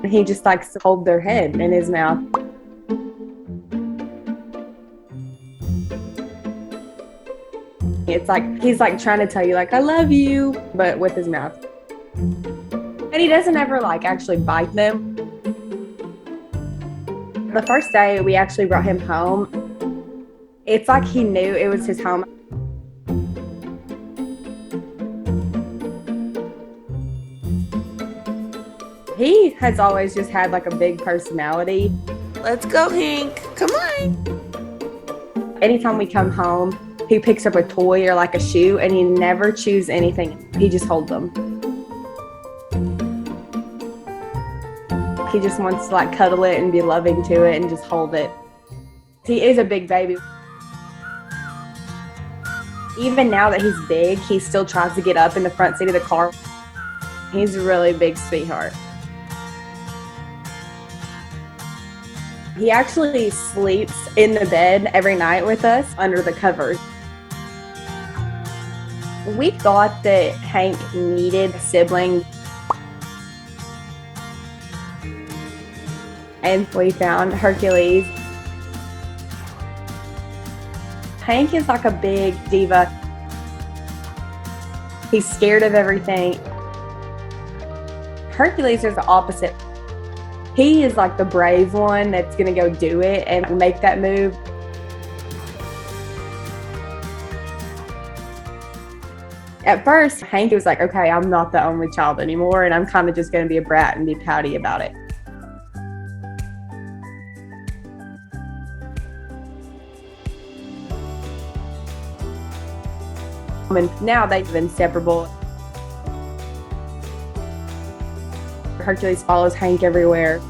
He just likes to hold their head in his mouth. It's like he's like trying to tell you like I love you, but with his mouth. And he doesn't ever like actually bite them. The first day we actually brought him home, it's like he knew it was his home. He has always just had like a big personality. Let's go, Hank. Come on. Anytime we come home, he picks up a toy or like a shoe and he never chews anything. He just holds them. He just wants to like cuddle it and be loving to it and just hold it. He is a big baby. Even now that he's big, he still tries to get up in the front seat of the car. He's a really big sweetheart. He actually sleeps in the bed every night with us under the covers. We thought that Hank needed a sibling. And we found Hercules. Hank is like a big diva. He's scared of everything. Hercules is the opposite. He is like the brave one that's gonna go do it and make that move. At first, Hank was like, okay, I'm not the only child anymore, and I'm kind of just gonna be a brat and be pouty about it. And now they've been inseparable. Hercules follows Hank everywhere.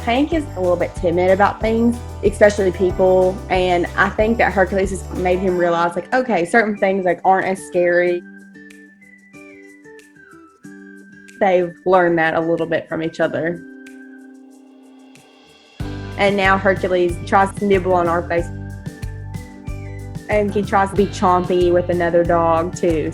Hank is a little bit timid about things, especially people, and I think that Hercules has made him realize, like, okay, certain things like aren't as scary. They've learned that a little bit from each other. And now Hercules tries to nibble on our face. And he tries to be chompy with another dog, too.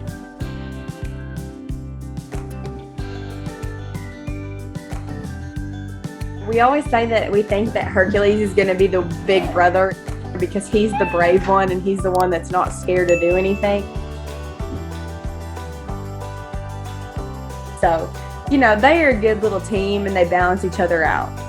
We always say that we think that Hercules is going to be the big brother because he's the brave one and he's the one that's not scared to do anything. So, you know, they are a good little team and they balance each other out.